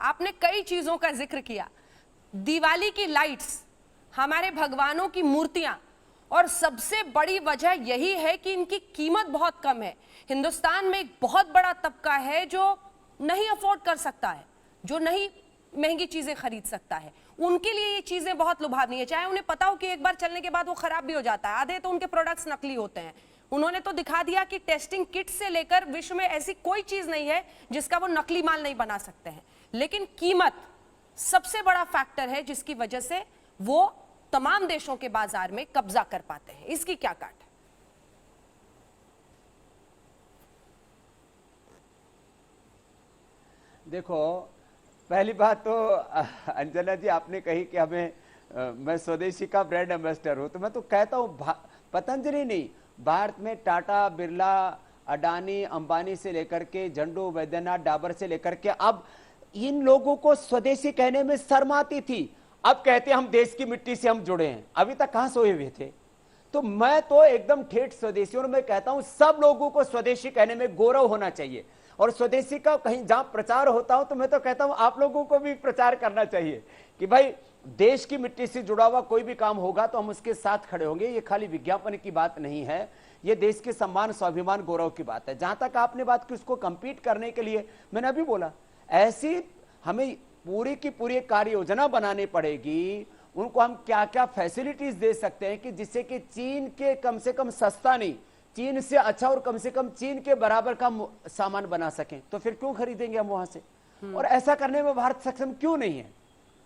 आपने कई चीजों का जिक्र किया, दिवाली की लाइट्स, हमारे भगवानों की मूर्तियां, और सबसे बड़ी वजह यही है कि इनकी कीमत बहुत कम है। हिंदुस्तान में एक बहुत बड़ा तबका है जो नहीं अफोर्ड कर सकता है, जो नहीं महंगी चीजें खरीद सकता है, उनके लिए ये चीजें बहुत लुभावनी है। चाहे उन्हें पता हो कि एक बार चलने के बाद वो खराब भी हो जाता है, आधे तो उनके प्रोडक्ट्स नकली होते हैं। उन्होंने तो दिखा दिया कि टेस्टिंग किट से लेकर विश्व में ऐसी कोई चीज नहीं है जिसका वो नकली माल नहीं बना सकते हैं। लेकिन कीमत सबसे बड़ा फैक्टर है जिसकी वजह से वो तमाम देशों के बाजार में कब्जा कर पाते हैं। इसकी क्या काट है? देखो, पहली बात तो अंजना जी आपने कही कि हमें मैं स्वदेशी का ब्रांड एम्बेसडर हूं, तो मैं तो कहता हूं पतंजलि नहीं, भारत में टाटा, बिरला, अडानी, अंबानी से लेकर के झंडू, वैद्यनाथ, डाबर से लेकर के अब इन लोगों को स्वदेशी कहने में शर्म आती थी। अब कहते हैं हम देश की मिट्टी से हम जुड़े हैं। अभी तक कहां सोए हुए थे? तो मैं तो एकदम ठेठ स्वदेशी, और मैं कहता हूं सब लोगों को स्वदेशी कहने में गौरव होना चाहिए। और स्वदेशी का कहीं जहां प्रचार होता हो तो मैं तो कहता हूं आप लोगों को भी प्रचार करना चाहिए कि भाई देश की मिट्टी से जुड़ा हुआ कोई भी काम होगा तो हम उसके साथ खड़े होंगे। ये खाली विज्ञापन की बात नहीं है, ये देश के सम्मान, स्वाभिमान, गौरव की बात है। जहां तक आपने बात की उसको कंपीट करने के लिए, मैंने अभी बोला, ऐसी हमें पूरी की पूरी कार्य योजना बनानी पड़ेगी। उनको हम क्या क्या फैसिलिटीज दे सकते हैं कि जिससे कि चीन के कम से कम सस्ता नहीं, चीन से अच्छा और कम से कम चीन के बराबर का सामान बना सकें। तो फिर क्यों खरीदेंगे हम वहां से? और ऐसा करने में भारत सक्षम क्यों नहीं है?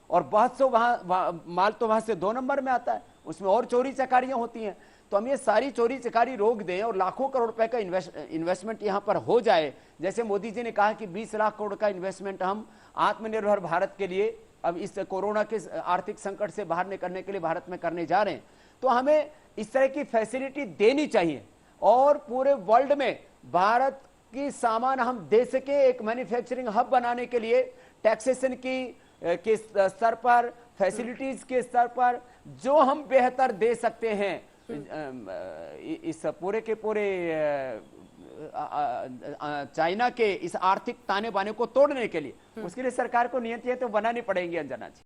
और बहुत से वहां माल तो वहां से 2 नंबर में आता है, उसमें और चोरी चकारियां होती हैं। तो हम ये सारी चोरी चकारी रोक दें और लाखों करोड़ रुपए का इन्वेस्टमेंट यहां पर हो जाए। जैसे मोदी जी ने कहा कि 20 लाख करोड़ का इन्वेस्टमेंट हम आत्मनिर्भर भारत के लिए, अब इस कोरोना के आर्थिक संकट से बाहर निकलने के लिए भारत में करने जा रहे हैं। तो हमें इस तरह की फैसिलिटी देनी चाहिए और पूरे वर्ल्ड में भारत की सामान हम दे सके। एक मैन्युफैक्चरिंग हब बनाने के लिए टैक्सेशन के स्तर पर, फैसिलिटीज के स्तर पर जो हम बेहतर दे सकते हैं इस पूरे के पूरे चाइना के इस आर्थिक ताने बाने को तोड़ने के लिए, उसके लिए सरकार को नीतियां तो बनानी पड़ेंगी अंजना जी।